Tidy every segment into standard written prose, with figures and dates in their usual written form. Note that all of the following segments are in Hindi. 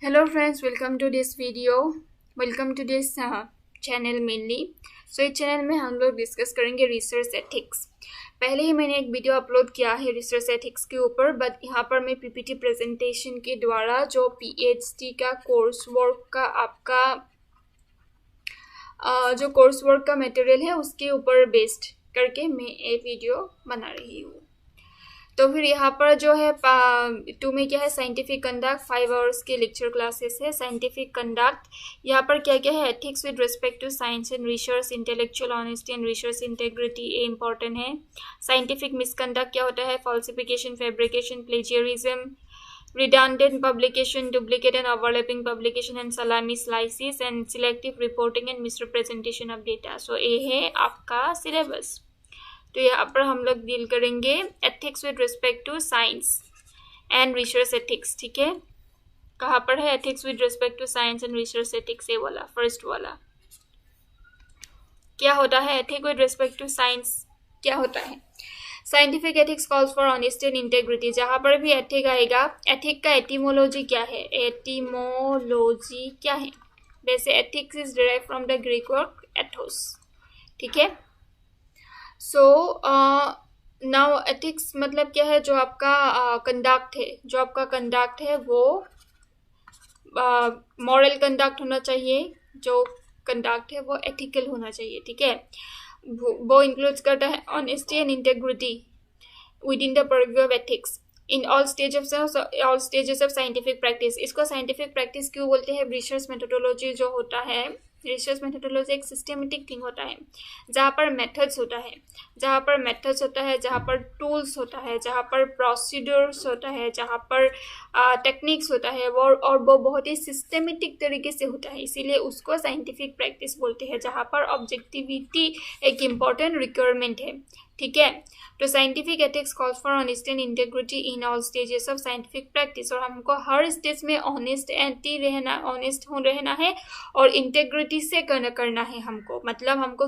Hello friends, welcome to this video. Welcome to this channel mainly. इस चैनल में हम लोग डिस्कस करेंगे रिसर्च एथिक्स। पहले ही मैंने एक वीडियो अपलोड किया है रिसर्च एथिक्स के ऊपर, बट यहाँ पर मैं पीपीटी प्रेजेंटेशन के द्वारा जो पीएचडी का कोर्स वर्क का आपका जो कोर्स वर्क का मटेरियल है उसके ऊपर बेस्ड करके मैं एक वीडियो बना रही हूँ। तो फिर यहाँ पर जो है 2 में क्या है, साइंटिफिक कंडक्ट 5 आवर्स के लेक्चर क्लासेस है। साइंटिफिक कंडक्ट यहाँ पर क्या क्या है, ethics with respect to science and research, intellectual honesty and research integrity, ये इंपॉर्टेंट है। साइंटिफिक मिसकंडक्ट क्या होता है, falsification, fabrication, plagiarism, redundant publication, duplicate and overlapping publication and salami slices and selective reporting and misrepresentation of data। So ये है आपका सिलेबस। तो यहाँ पर हम लोग डील करेंगे ethics with respect to science and research ethics. ठीक है, कहाँ पर है ethics with respect to science and research ethics, ये वाला फर्स्ट वाला। क्या होता है ethic with respect to science, क्या होता है? Scientific ethics calls for honesty and integrity. जहाँ पर भी एथिक आएगा, एथिक का एटिमोलॉजी क्या है, एटिमोलॉजी क्या है? वैसे ethics is derive from the Greek word Athos. ठीक है, सो नाउ एथिक्स मतलब क्या है, जो आपका कंडक्ट है, जो आपका कंडक्ट है वो मॉरल कंडक्ट होना चाहिए, जो कंडक्ट है वो एथिकल होना चाहिए। ठीक है, वो इंक्लूड्स करता है honesty and integrity with in the purview of ethics in all stages of scientific practice. इसको साइंटिफिक प्रैक्टिस क्यों बोलते हैं? रिसर्च मेथोडोलॉजी जो होता है, रिसर्च मेथोडोलॉजी एक सिस्टमेटिक थिंग होता है, जहाँ पर मेथड्स होता है, जहाँ पर मेथड्स होता है, जहाँ पर टूल्स होता है, जहाँ पर प्रोसीड्यूर्स होता है, जहाँ पर टेक्निक्स होता है, और वो बहुत ही सिस्टमेटिक तरीके से होता है, इसीलिए उसको साइंटिफिक प्रैक्टिस बोलते हैं, जहाँ पर ऑब्जेक्टिविटी एक इम्पॉर्टेंट रिक्वायरमेंट है। ठीक है, तो scientific ethics calls for honesty and integrity in all stages of scientific practice. और हमको हर स्टेज में ऑनेस्ट रहना है और इंटेग्रिटी से करना है हमको, मतलब हमको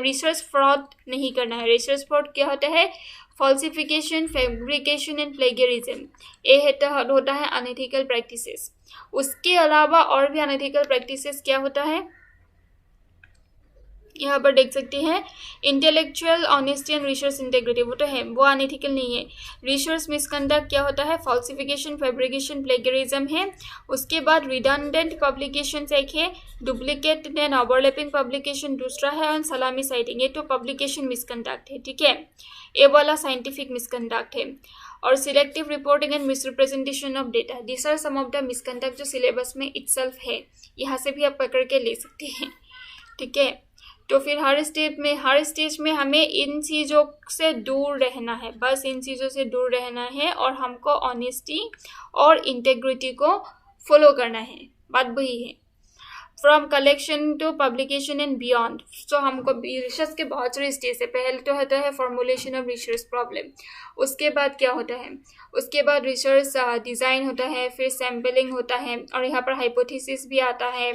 रिसर्च फ्रॉड नहीं करना है। रिसर्च फ्रॉड क्या होता है? फॉल्सिफिकेशन, फैब्रिकेशन एंड प्लेगियरिज्म, ये होता है अनएथिकल प्रैक्टिसेस। उसके अलावा और भी अनएथिकल प्रैक्टिसेस क्या होता है, यहाँ पर देख सकते हैं। Intellectual honesty and research integrity, वो तो है, वो अनएथिकल नहीं है। रिसर्च मिसकंडक्ट क्या होता है? फॉल्सिफिकेशन, फैब्रिकेशन, प्लेगरिज्म है। उसके बाद रिडंडेंट पब्लिकेशन एक है, डुप्लीकेट एंड ओवरलैपिंग पब्लिकेशन दूसरा है, और सलामी साइटिंग, ये तो पब्लिकेशन मिसकंडक्ट है। ठीक है, ये वाला साइंटिफिक मिसकंडक्ट है। और selective reporting and misrepresentation of data, this are some of the misconduct जो सिलेबस में इटसेल्फ है, यहाँ से भी आप पकड़ के ले सकते हैं। ठीक है, तो फिर हर स्टेज में हमें इन चीज़ों से दूर रहना है, बस इन चीज़ों से दूर रहना है, और हमको ऑनेस्टी और इंटेग्रिटी को फॉलो करना है, बात वही है। From collection to publication and beyond, तो हमको रिसर्च के बहुत सारे स्टेज है। पहले तो होता है फॉर्मुलेशन ऑफ रिसर्च प्रॉब्लम, उसके बाद क्या होता है, उसके बाद रिसर्च डिज़ाइन होता है, फिर सैम्पलिंग होता है, और यहाँ पर हाइपोथेसिस भी आता है।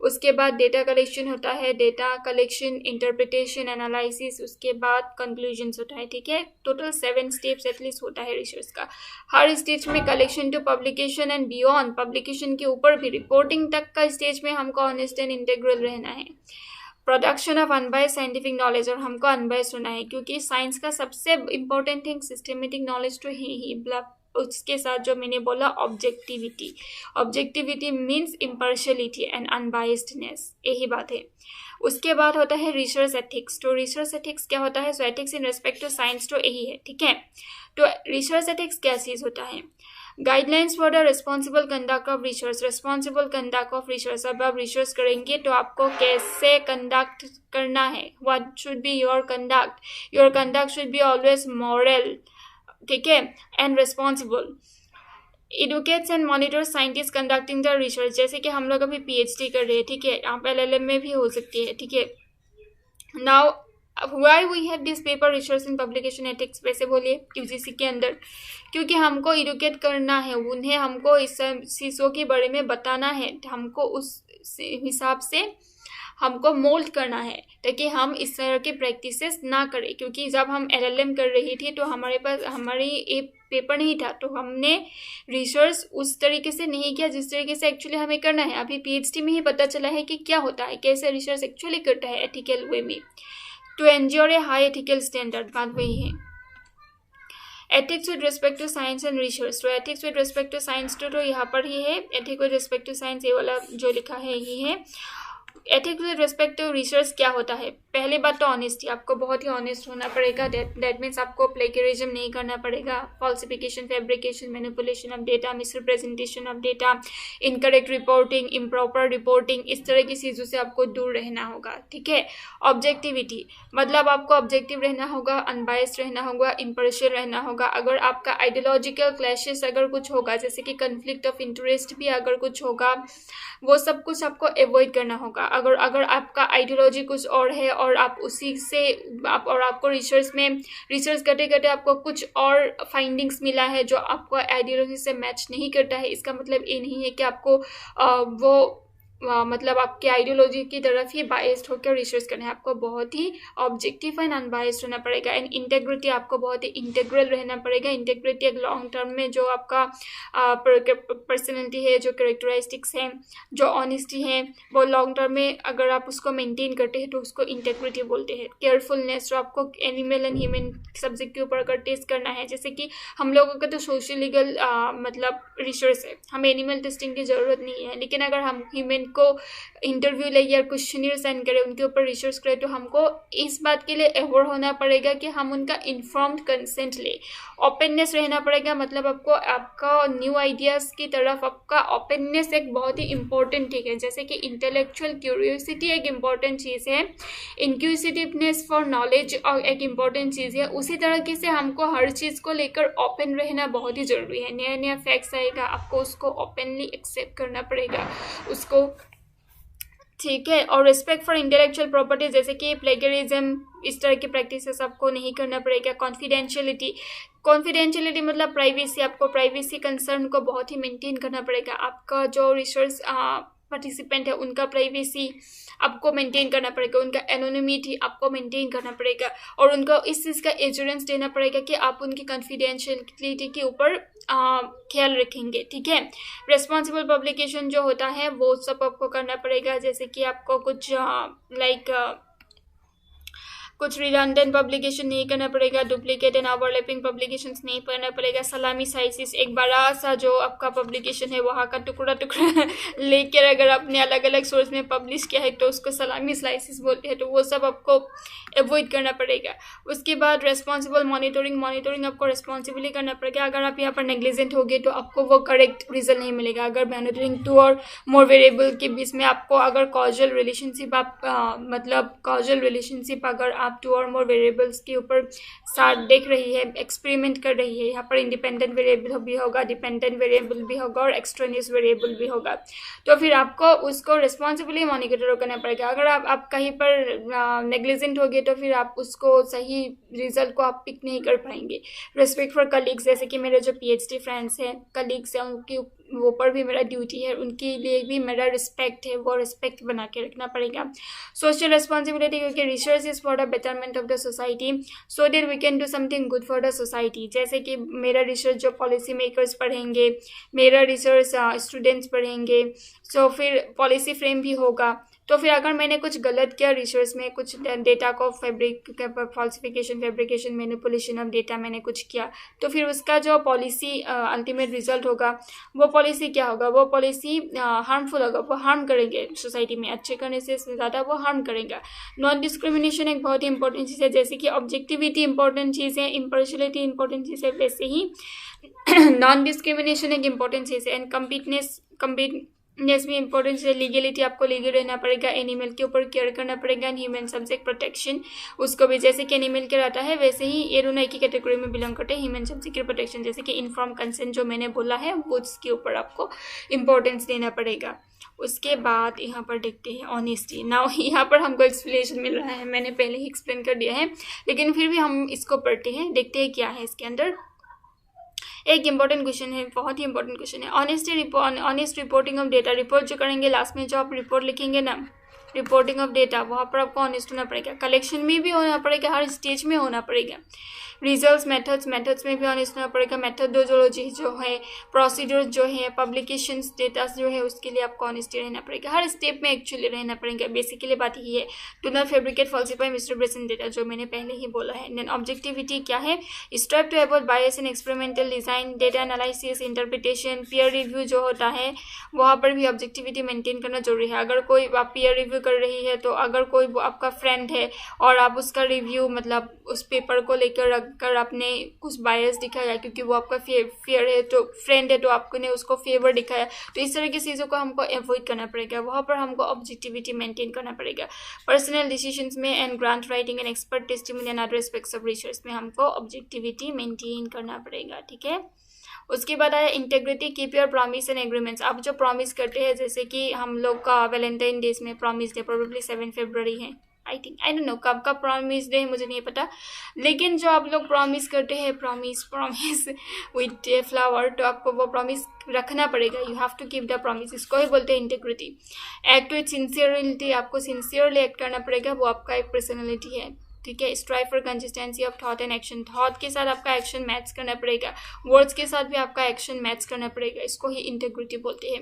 उसके बाद डेटा कलेक्शन होता है, डेटा कलेक्शन, इंटरप्रिटेशन, एनालिसिस, उसके बाद कंक्लूजन्स होता है। ठीक है, टोटल 7 स्टेप्स एटलीस्ट होता है रिसर्च का। हर स्टेज में collection to publication and beyond, publication के ऊपर भी रिपोर्टिंग तक का स्टेज में हमको ऑनेस्ट एंड इंटेग्रल रहना है। Production of unbiased scientific knowledge, और हमको अनबायस्ड होना है, क्योंकि साइंस का सबसे इंपॉर्टेंट थिंग सिस्टमेटिक नॉलेज तो है ही, उसके साथ जो मैंने बोला objectivity, objectivity means impartiality and unbiasedness, यही बात है। उसके बाद होता है रिसर्च एथिक्स। तो रिसर्च एथिक्स क्या होता है? So ethics in respect to science तो यही है। ठीक है, तो रिसर्च एथिक्स क्या चीज़ होता है? Guidelines for the responsible conduct of research, responsible conduct of research. अब आप रिसर्च करेंगे तो आपको कैसे कंडक्ट करना है, what should be your conduct, your conduct should be always moral, ठीक है, and responsible. Educates and monitor scientist conducting the research, जैसे कि हम लोग अभी पीएचडी कर रहे हैं। ठीक है, आप एलएलएम में भी हो सकती है। ठीक है, now why we have this paper research in publication ethics, वैसे बोलिए यूजीसी के अंदर, क्योंकि हमको एडुकेट करना है उन्हें, हमको इस चीज़ों के बारे में बताना है, हमको उस हिसाब से हमको मोल्ड करना है, ताकि हम इस तरह के प्रैक्टिसेस ना करें। क्योंकि जब हम एलएलएम कर रही थी तो हमारे पास हमारी एक पेपर नहीं था, तो हमने रिसर्च उस तरीके से नहीं किया जिस तरीके से एक्चुअली हमें करना है। अभी पीएचडी में ही पता चला है कि क्या होता है, कैसे रिसर्च एक्चुअली करता है एथिकल वे में। To ensure a high ethical standard, बात वही है। Ethics with respect to science and research, तो ethics with respect to science तो यहाँ पर ही है, ethics with respect to science ये वाला जो लिखा है ये है। Ethics with respect to research क्या होता है? पहली बात तो ऑनेस्टी, आपको बहुत ही ऑनेस्ट होना पड़ेगा। दैट मीन्स आपको प्लेगरिज्म नहीं करना पड़ेगा, falsification, fabrication, manipulation of data, misrepresentation of data, incorrect reporting, improper reporting, इस तरह की चीज़ों से आपको दूर रहना होगा, ठीक है। ऑब्जेक्टिविटी मतलब आपको ऑब्जेक्टिव रहना होगा, अनबायस्ड रहना होगा, इम्पार्शियल रहना होगा। अगर आपका आइडियोलॉजिकल क्लैशेस अगर कुछ होगा, जैसे कि कन्फ्लिक्ट ऑफ इंटरेस्ट भी अगर कुछ होगा, वो सब कुछ आपको अवॉइड करना होगा। अगर आपका आइडियोलॉजी कुछ और है और आप उसी से आपको रिसर्च करते करते आपको कुछ और फाइंडिंग्स मिला है जो आपको आइडियोलॉजी से मैच नहीं करता है, इसका मतलब ये नहीं है कि आपको मतलब आपके आइडियोलॉजी की तरफ ही बायस्ड होकर रिसर्च करना है। आपको बहुत ही ऑब्जेक्टिव एंड अनबायस्ड रहना पड़ेगा। एंड इंटेग्रिटी, आपको बहुत ही इंटेग्रल रहना पड़ेगा। इंटेग्रिटी एक लॉन्ग टर्म में जो आपका पर्सनैलिटी है, जो कैरेक्टरिस्टिक्स हैं, जो ऑनेस्टी है, वो लॉन्ग टर्म में अगर आप उसको मेंटेन करते हैं तो उसको इंटेग्रिटी बोलते हैं। केयरफुलनेस, जो आपको एनिमल एंड ह्यूमन सब्जेक्ट के ऊपर अगर टेस्ट करना है, जैसे कि हम लोगों का तो सोशल लीगल मतलब रिसर्च है, हमें एनिमल टेस्टिंग की ज़रूरत नहीं है। लेकिन अगर हम ह्यूमन को इंटरव्यू ले या क्वेश्चनियर सेंड करें, उनके ऊपर रिसर्च करें, तो हमको इस बात के लिए अवेयर होना पड़ेगा कि हम उनका इन्फॉर्म्ड कंसेंट ले। ओपननेस रहना पड़ेगा, मतलब आपको आपका न्यू आइडियाज़ की तरफ आपका ओपननेस एक बहुत ही इंपॉर्टेंट ठीक है। जैसे कि इंटेलेक्चुअल क्यूरियोसिटी एक इम्पॉर्टेंट चीज़ है, इंक्विजिटिवनेस फॉर नॉलेज और एक इम्पॉर्टेंट चीज़ है। उसी तरीके से हमको हर चीज़ को लेकर ओपन रहना बहुत ही ज़रूरी है। नया नया फैक्ट्स आएगा, आपको उसको ओपनली एक्सेप्ट करना पड़ेगा उसको, ठीक है। और रिस्पेक्ट फॉर इंटेलेक्चुअल प्रॉपर्टी, जैसे कि प्लेगरिज्म, इस तरह की प्रैक्टिसेस आपको नहीं करना पड़ेगा। कॉन्फिडेंशियलिटी मतलब प्राइवेसी, आपको प्राइवेसी कंसर्न को बहुत ही मेंटेन करना पड़ेगा। आपका जो रिसर्च पार्टिसिपेंट है उनका प्राइवेसी आपको मेंटेन करना पड़ेगा, उनका एनोनिमिटी आपको मेंटेन करना पड़ेगा, और उनको इस चीज़ का एश्योरेंस देना पड़ेगा कि आप उनकी कॉन्फिडेंशियलिटी के ऊपर ख्याल रखेंगे, ठीक है। रिस्पॉन्सिबल पब्लिकेशन जो होता है वो सब आपको करना पड़ेगा, जैसे कि आपको कुछ रिडंडेंट पब्लिकेशन नहीं करना पड़ेगा, डुप्लीकेट एंड ओवरलैपिंग पब्लिकेशंस नहीं करना पड़ेगा। सलामी साइसिस, एक बड़ा सा जो आपका पब्लिकेशन है वहाँ का टुकड़ा लेकर अगर आपने अलग अलग सोर्स में पब्लिश किया है तो उसको सलामी स्लाइसिस बोलते हैं, तो वो सब आपको अवॉइड करना पड़ेगा। उसके बाद रेस्पॉन्सिबल मॉनिटरिंग आपको रेस्पॉन्सिबली करना पड़ेगा। अगर आप यहाँ पर नेग्लिजेंट हो गए तो आपको वो करेक्ट रिजल्ट नहीं मिलेगा। अगर मॉनिटरिंग 2 और मोर वेरिएबल के बीच में आपको अगर कॉजल रिलेशनशिप अगर आप 2 और मोर वेरिएबल्स के ऊपर साथ देख रही है, एक्सपेरिमेंट कर रही है, यहाँ पर इंडिपेंडेंट वेरिएबल भी होगा, डिपेंडेंट वेरिएबल भी होगा और एक्सट्रेनियस वेरिएबल भी होगा, तो फिर आपको उसको रिस्पॉन्सिबली मॉनिटर करना पड़ेगा। अगर आप कहीं पर नेग्लिजेंट हो गए तो फिर आप उसको सही रिजल्ट को आप पिक नहीं कर पाएंगे। रिस्पेक्ट फॉर कलीग्स, जैसे कि मेरे जो पीएचडी फ्रेंड्स हैं, कलीग्स हैं, उनके ऊपर भी मेरा ड्यूटी है, उनके लिए भी मेरा रिस्पेक्ट है, वो रिस्पेक्ट बना के रखना पड़ेगा। सोशल रिस्पॉन्सिबिलिटी, क्योंकि research is for the betterment of the society, so that we can do something good for the society. जैसे कि मेरा रिसर्च जो पॉलिसी मेकर्स पढ़ेंगे, मेरा रिसर्च स्टूडेंट्स पढ़ेंगे, सो फिर पॉलिसी फ्रेम भी होगा। तो फिर अगर मैंने कुछ गलत किया रिसर्च में, कुछ डेटा को falsification, fabrication, manipulation of data मैंने कुछ किया, तो फिर उसका जो पॉलिसी अल्टीमेट रिजल्ट होगा, वो पॉलिसी क्या होगा, वो पॉलिसी हार्मफुल होगा, वो हार्म करेंगे सोसाइटी में, अच्छे करने से ज़्यादा वो हार्म करेगा। नॉन डिस्क्रिमिनेशन एक बहुत ही इंपॉर्टेंट चीज़ है, जैसे कि ऑब्जेक्टिविटी इंपॉर्टेंट चीज़ है, इम्पार्शियलिटी इंपॉर्टेंट चीज़ है, वैसे ही नॉन डिस्क्रिमिनेशन एक इंपॉर्टेंट चीज़ है। एंड कम्पीटनेस भी इंपॉर्टेंट है। लीगलिटी, आपको लीगल रहना पड़ेगा, एनिमल के ऊपर केयर करना पड़ेगा। ह्यूमन सब्जेक्ट प्रोटेक्शन, उसको भी जैसे कि एनिमल के रहता है वैसे ही ये दोनों एक ही कैटेगरी में बिलोंग करते हैं। ह्यूमन सब्जेक्ट प्रोटेक्शन, जैसे कि इन्फॉर्म कंसेंट जो मैंने बोला है वो उसके ऊपर आपको इम्पोर्टेंस देना पड़ेगा। उसके बाद यहाँ पर देखते हैं ऑनेस्टी। नाउ यहाँ पर हमको एक्सप्लेनेशन मिल रहा है, मैंने पहले ही एक्सप्लेन कर दिया है, लेकिन फिर भी हम इसको पढ़ते हैं, देखते हैं क्या है इसके अंदर। एक इंपॉर्टेंट क्वेश्चन है, बहुत ही इंपॉर्टेंट क्वेश्चन है, honest reporting of data. Report जो करेंगे, लास्ट में जो आप रिपोर्ट लिखेंगे ना, रिपोर्टिंग ऑफ डेटा, वहाँ पर आपको ऑनेस्ट होना पड़ेगा। कलेक्शन में भी होना पड़ेगा, हर स्टेज में होना पड़ेगा। रिजल्ट्स, मेथड्स में भी ऑनेस्ट होना पड़ेगा। मेथोडोलॉजी जो है, प्रोसीजर जो है, पब्लिकेशन स्टेटस जो है, उसके लिए आपको ऑनेस्टी रहना पड़ेगा। हर स्टेप में एक्चुअली रहना पड़ेगा। बेसिकली बात यही है, do not fabricate, falsify, misrepresent data, जो मैंने पहले ही बोला है। देन ऑब्जेक्टिविटी क्या है, strive to avoid bias in experimental design, data analysis, interpretation, peer review जो होता है वहाँ पर भी ऑब्जेक्टिविटी मेंटेन करना जरूरी है। अगर कोई आप पीयर रिव्यू कर रही है तो अगर कोई आपका फ्रेंड है और आप उसका रिव्यू मतलब उस पेपर को लेकर रखकर आपने कुछ बायस दिखाया क्योंकि वो आपका फेयर है तो फ्रेंड है तो आपने उसको फेवर दिखाया, तो इस तरह की चीज़ों को हमको अवॉइड करना पड़ेगा। वहाँ पर हमको ऑब्जेक्टिविटी मेंटेन करना पड़ेगा। पर्सनल डिसीजंस में and grant writing and expert testimony and other aspects of research में हमको ऑब्जेक्टिविटी मेंटेन करना पड़ेगा। ठीक है, उसके बाद आया integrity, keep your promise and agreements. आप जो प्रॉमिस करते हैं, जैसे कि हम लोग का वैलेंटाइन डेज में प्रॉमिस डे प्रोबेबली 7 फरवरी है, आई डोंट नो कब का प्रॉमिस डे है, मुझे नहीं पता, लेकिन जो आप लोग प्रॉमिस करते हैं प्रॉमिस विद ए फ्लावर, तो आपको वो प्रॉमिस रखना पड़ेगा। You have to keep the promise, इसको ही बोलते हैं इंटेग्रिटी। एक्ट विथ सिंसियरिटी, आपको सिंसियरली एक्ट करना पड़ेगा, वो आपका एक पर्सनैलिटी है। ठीक है, strive for consistency of thought and action, thought के साथ आपका एक्शन मैच करना पड़ेगा, वर्ड्स के साथ भी आपका एक्शन मैच करना पड़ेगा, इसको ही इंटेग्रिटी बोलते हैं।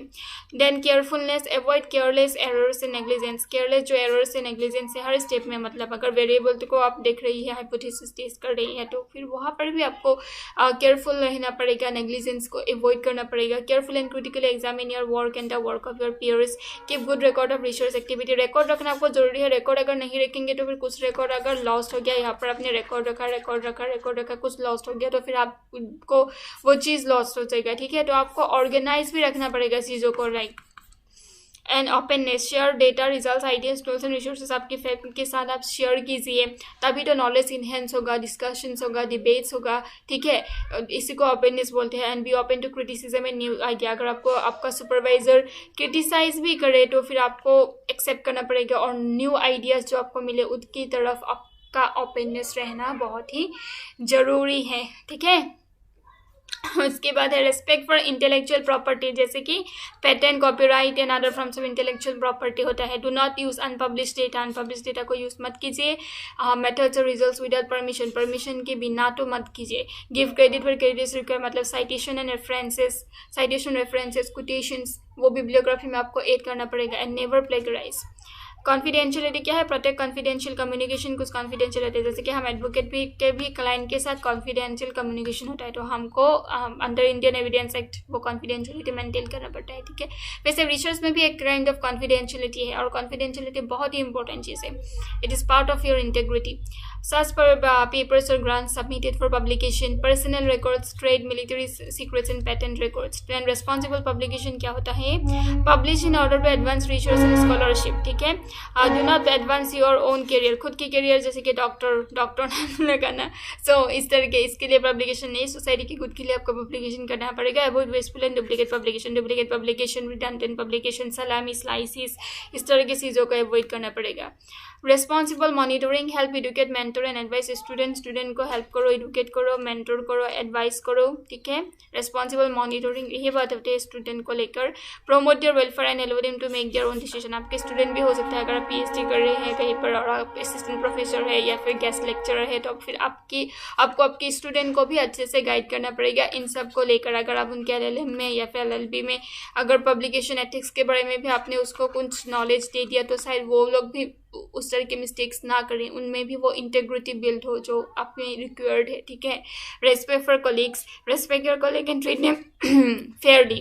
Then carefulness, avoid careless errors and negligence, careless जो एरर्स एंड नेग्लिजेंस है हर स्टेप में, मतलब अगर वेरिएबल को आप देख रही है, हाइपोथेसिस टेस्ट कर रही है, तो फिर वहाँ पर भी आपको केयरफुल रहना पड़ेगा, नेग्लिजेंस को अवॉइड करना पड़ेगा। Careful and critically examine your work and the work of your peers, keep good record of research activity, record रखना आपको जरूरी है। रिकॉर्ड अगर नहीं रखेंगे तो फिर कुछ रिकॉर्ड अगर लॉस्ट हो गया, यहाँ पर आपने रिकॉर्ड रखा, कुछ लॉस्ट हो गया तो फिर आपको वो चीज़ लॉस्ट हो जाएगा। ठीक है, तो आपको ऑर्गेनाइज भी रखना पड़ेगा चीज़ों को, right. And openness, share data, results, ideas, tools and resources आपके फ्रेंड के साथ आप शेयर कीजिए, तभी तो नॉलेज इन्हेंस होगा, डिस्कशंस होगा, डिबेट्स होगा। ठीक है, इसी को ओपननेस बोलते हैं। And be open to criticism and new idea, अगर आपको आपका सुपरवाइजर क्रिटिसाइज भी करे तो फिर आपको एक्सेप्ट करना पड़ेगा, और न्यू आइडियाज जो आपको मिले उसकी तरफ आपका ओपननेस रहना बहुत ही ज़रूरी है। ठीक है, उसके बाद है रेस्पेक्ट फॉर इंटेलेक्चुअल प्रॉपर्टी, जैसे कि patent, copyright and other forms of intellectual property होता है। Do not use unpublish data, unpublish data को यूज मत कीजिए। मेथड्स और रिजल्ट्स विदाउट परमिशन, परमिशन के बिना तो मत कीजिए। Give credit for credit is required, मतलब citation and references, citation references, quotations वो बिब्लियोग्राफी में आपको ऐड करना पड़ेगा। And never plagiarise. कॉन्फिडेंशियलिटी क्या है, प्रोटेक्ट कॉन्फिडेंशियल कम्युनिकेशन, कुछ कॉन्फिडेंशियल होता है, जैसे कि हम एडवोकेट के भी क्लाइंट के साथ कॉन्फिडेंशियल कम्युनिकेशन होता है, तो हमको अंडर इंडियन एविडेंस एक्ट वो कॉन्फिडेंशियलिटी मेंटेन करना पड़ता है। ठीक है, वैसे रिसर्च में भी एक काइंड ऑफ कॉन्फिडेंशियलिटी है, और कॉन्फिडेंशियलिटी बहुत ही इंपॉर्टेंट चीज़ है। It is part of your integrity. Search for papers और grants submitted for publication, personal records, trade, military secrets and patent records. Then responsible publication क्या होता है, publish in order to advance research and scholarship. ठीक है, do not advance your own career, खुद की करियर जैसे कि डॉक्टर लगाना, सो इस तरह के, इसके लिए पब्लिकेशन नहीं, सोसाइटी के खुद के लिए आपको पब्लिकेशन करना पड़ेगा। Avoid wasteful and duplicate publication, redundant publication, salami, slices, इस तरह की चीज़ों को अवॉइड करना पड़ेगा। Responsible monitoring, help, educate, mentor and advice, student को हेल्प करो, एडुकेट करो, मेंटर करो, एडवाइस करो। ठीक है, रेस्पॉन्सिबल मॉनिटरिंग यही बात होती है स्टूडेंट को लेकर। Promote their welfare and allow them to make their own decision, आपके स्टूडेंट भी हो सकता है अगर आप पीएचडी कर रहे हैं कहीं पर और आप असिस्टेंट प्रोफेसर है या फिर गेस्ट लेक्चरर है, तो फिर आपको आपके स्टूडेंट को भी अच्छे से गाइड करना पड़ेगा इन सब को लेकर। अगर आप उनके LLM में या फिर LLB में अगर पब्लिकेशन एथिक्स के बारे में भी आपने उसको कुछ नॉलेज दे दिया, तो शायद वो लोग भी उस तरह के मिस्टेक्स ना करें, उनमें भी वो इंटेग्रिटी बिल्ड हो जो आप में रिक्वायर्ड है। ठीक है, respect for colleagues, respect your colleague and treat them fairly.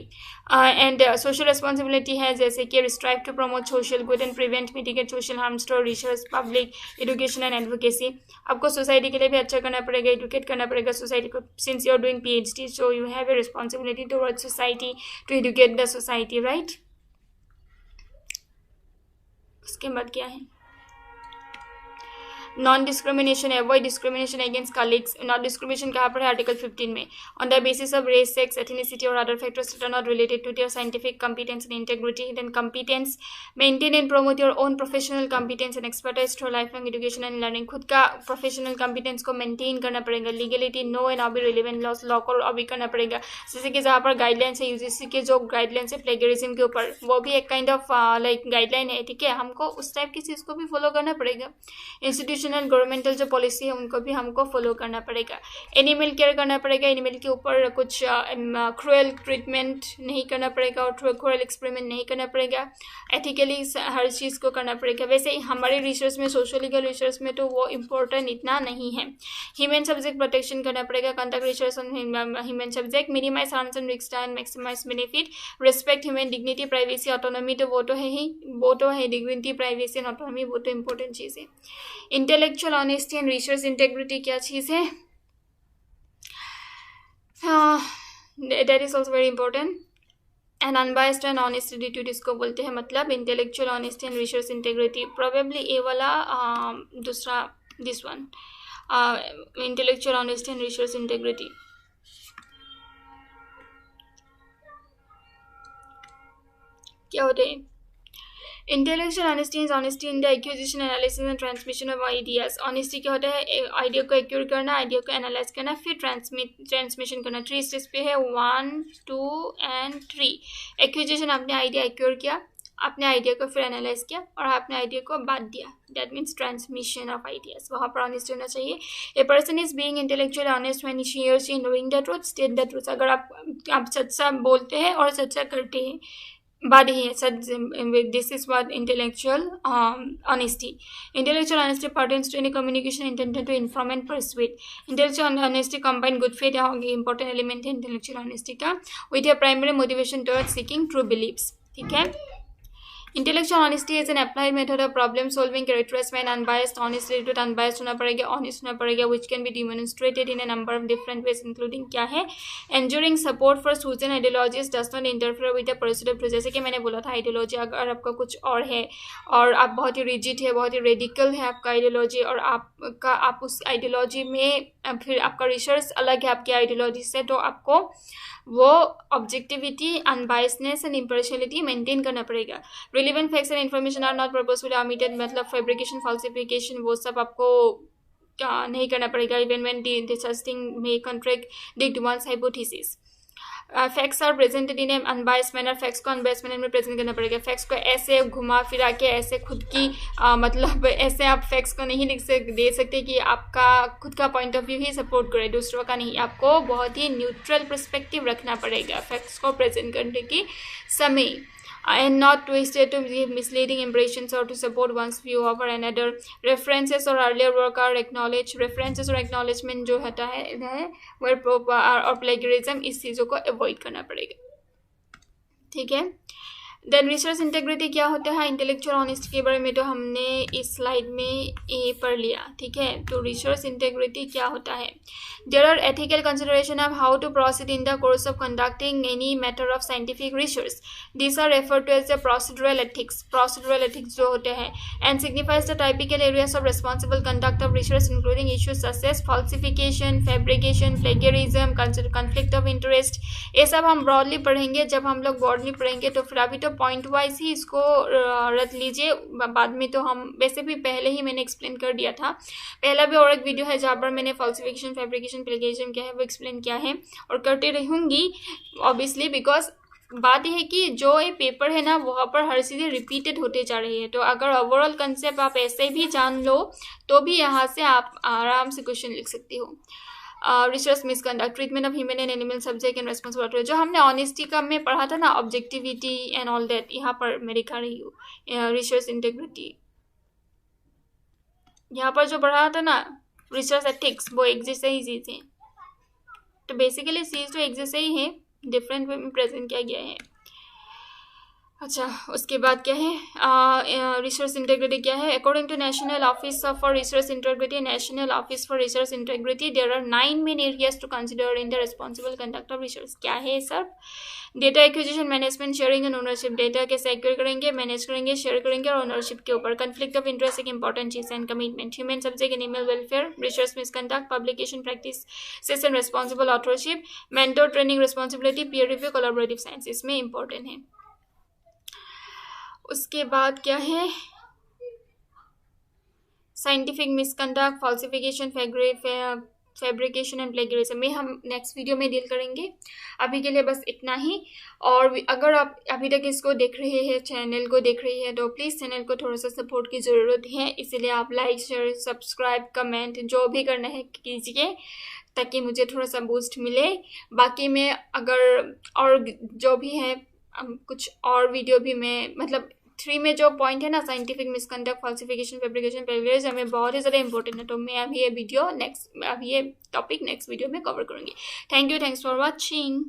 And social responsibility है, जैसे कि strive to promote social good and prevent mitigate social harms through research, public education and advocacy. आपको सोसाइटी के लिए भी अच्छा करना पड़ेगा, एजुकेट करना पड़ेगा सोसाइटी को, since you are doing PhD, so you have a responsibility towards society to educate the society, right. उसके बाद क्या है, non discrimination, avoid discrimination against colleagues. Non discrimination कहाँ पर है, आर्टिकल 15 में। On the basis of race, sex, ethnicity और other factors that are not related to their scientific competence and integrity. Then competence, maintain and promote your own professional competence and expertise through life long education and learning. खुद का प्रोफेशनल कॉम्पिटेंस को मेंटेन करना पड़ेगा। Legality, know and obey relevant laws, law को ऑबी करना पड़ेगा, जैसे कि जहाँ पर गाइडलाइंस है UGC के जो गाइडलाइंस है प्लेगरिज्म के ऊपर, वो भी एक काइंड ऑफ लाइक गाइडलाइन है। ठीक है, हमको उस टाइप की चीज़ को भी फॉलो करना पड़ेगा। इंस्टीट्यूशन इंस्टीट्यूशनल गवर्नमेंटल जो पॉलिसी है उनको भी हमको फॉलो करना पड़ेगा। एनिमल केयर करना पड़ेगा, एनिमल के ऊपर कुछ क्रूएल ट्रीटमेंट नहीं करना पड़ेगा और क्रूएल एक्सपेरिमेंट नहीं करना पड़ेगा। एथिकली हर चीज़ को करना पड़ेगा। वैसे हमारे रिसर्च में, सोशल लीगल रिसर्च में तो वो इम्पोर्टेंट इतना नहीं है। ह्यूमन सब्जेक्ट प्रोटेक्शन करना पड़ेगा, conduct research on human subject, minimise harms and risk and maximise benefit, respect human dignity, privacy, autonomy, तो वो तो है ही, वो तो है डिग्निटी, प्राइवेसी एंड ऑटोनॉमी, वो तो इम्पोर्टेंट चीज़ है। Intellectual honesty and research integrity क्या चीज़ है? That is also very important. And unbiased and honest attitude इसको बोलते हैं, मतलब intellectual honesty and research integrity. Probably a वाला दूसरा, this one, intellectual honesty and research integrity. क्या होते हैं? Intellectual honesty is honesty in the acquisition, analysis and transmission of ideas. Honesty क्या होता है? आइडिया को एक्यूर करना, आइडिया को एनालाइज करना, फिर ट्रांसमिशन करना। 3 स्टेज पे है, 1, 2 एंड 3। एक्विजिशन, आपने आइडिया एक्यूर किया, अपने आइडिया को फिर एनालाइज किया और आपने आइडिया को बांट दिया, that means transmission of ideas. वहाँ पर ऑनेस्ट होना चाहिए। A person is being intellectually honest when he और she knowing the truth, state the truth. अगर आप सच्चा बोलते हैं और सच्चा करते हैं, बात ही है सच। This is what intellectual honesty. Intellectual honesty pertains to any communication intended to inform and persuade. Intellectual honesty combine good faith, important element है इंटेलेक्चुअल ऑनेस्टी का, with a primary motivation towards seeking true beliefs. ठीक है। Intellectual honesty is an applied method of problem solving characterized by unbiased honesty. तो अनबायस्ड होना पड़ेगा, ऑनेस्ट होना पड़ेगा, which can be demonstrated in a number of different ways, including क्या है? Enduring support for chosen ideologies does not interfere with the pursuit of truth. जैसे कि मैंने बोला था, आइडियोलॉजी अगर आपका कुछ और है और आप बहुत ही रिजिड है, बहुत ही रेडिकल है आपका आइडियोलॉजी, और आप उस आइडियोलॉजी में फिर आपका रिसर्च अलग है आपकी आइडियोलॉजी से, तो आपको वो objectivity, unbiasness and impartiality maintain करना पड़ेगा। Relevant facts and information are not purposefully omitted, मतलब फैब्रिकेशन, फॉल्सिफिकेशन, वो सब आपको नहीं करना पड़ेगा। Even when this thing may contradict one's hypothesis. Facts are presented in an unbiased manner, facts को अनबायस्ड मैनर में प्रेजेंट करना पड़ेगा। फैक्ट्स को ऐसे घुमा फिरा के, ऐसे खुद की मतलब ऐसे आप फैक्ट्स को नहीं दे सकते कि आपका खुद का point of view he support करे, दूसरों का नहीं। आपको बहुत ही न्यूट्रल पर्सपेक्टिव रखना पड़ेगा फैक्ट्स को प्रेजेंट करने के समय, and not twisted to give misleading impressions or to support one's view over another. References or earlier work are acknowledged. References और acknowledgement जो होता है where और plagiarism, इस चीज़ों को avoid करना पड़ेगा। ठीक है। देन रिसर्च इंटेग्रिटी क्या होता है? इंटेलेक्चुअल ऑनेस्टी के बारे में तो हमने इस स्लाइड में पढ़ लिया। ठीक है। तो रिसर्च इंटेग्रिटी क्या होता है? There are ethical consideration of how to proceed in the course of conducting any matter of scientific research. This are referred to as the procedural ethics. Procedural ethics जो होते हैं and signifies the typical areas of responsible conduct of research including issues such as falsification, fabrication, plagiarism, conflict of interest. ये सब हम ब्रॉडली पढ़ेंगे जब हम लोग ब्रॉडली पढ़ेंगे, तो फिर अभी तो पॉइंट वाइज ही इसको रख लीजिए। बाद में तो हम वैसे भी पहले ही मैंने एक्सप्लेन कर दिया था, पहला भी और एक वीडियो है जहाँ पर मैंने फॉल्सिफिकेशन, फैब्रिकेशन, प्लेगियरिज्म क्या है वो एक्सप्लेन किया है और करते रहूँगी ऑब्वियसली, बिकॉज बात यह है कि जो ये पेपर है ना वहाँ पर हर चीज़ें रिपीटेड होते जा रही है। तो अगर ओवरऑल कंसेप्ट आप ऐसे भी जान लो तो भी यहाँ से आप आराम से क्वेश्चन लिख सकते हो। Research misconduct, treatment of human and animal subject and responsible, जो हमने ऑनेस्टी का में पढ़ा था ना, ऑब्जेक्टिविटी एंड ऑल दैट, यहाँ पर मैं दिखा रही हूँ रिसर्च इंटेग्रिटी। यहाँ पर जो पढ़ा था ना रिसर्च एथिक्स, वो एक जैसे ही चीज़ है। तो बेसिकली चीज़ तो एक जैसे ही है, डिफरेंट वे में प्रेजेंट किया गया है। अच्छा, उसके बाद क्या है? रिसर्च इंटेग्रिटी क्या है? According to national office for research integrity, national office for research integrity, there are 9 main areas to consider in the responsible conduct of research. क्या है सब? Data acquisition, management, sharing and ownership. Data कैसे एक्वायर करेंगे, मैनेज करेंगे, शेयर करेंगे और ओनरशिप के ऊपर। कॉन्फ्लिक्ट ऑफ इंटरेस्ट एक इंपॉर्टेंट चीज and commitment. Human subject, animal welfare, research misconduct, publication practice and responsible authorship, mentor training responsibility, peer review, collaborative science, इसमें इंपॉर्टेंट है। उसके बाद क्या है? Scientific misconduct, falsification, fabrication and plagiarism में हम नेक्स्ट वीडियो में डील करेंगे। अभी के लिए बस इतना ही। और अगर आप अभी तक इसको देख रहे हैं, चैनल को देख रही है, तो प्लीज़ चैनल को थोड़ा सा सपोर्ट की ज़रूरत है, इसीलिए आप लाइक, शेयर, सब्सक्राइब, कमेंट जो भी करना है कीजिए ताकि मुझे थोड़ा सा बूस्ट मिले। बाकी मैं अगर और जो भी है कुछ और वीडियो भी मैं मतलब 3 में जो पॉइंट है ना, scientific misconduct, falsification, fabrication, plagiarism, हमें बहुत ही ज़्यादा इंपॉर्टेंट है, तो मैं अभी ये टॉपिक नेक्स्ट वीडियो में कवर करूँगी। Thank you, thanks for watching.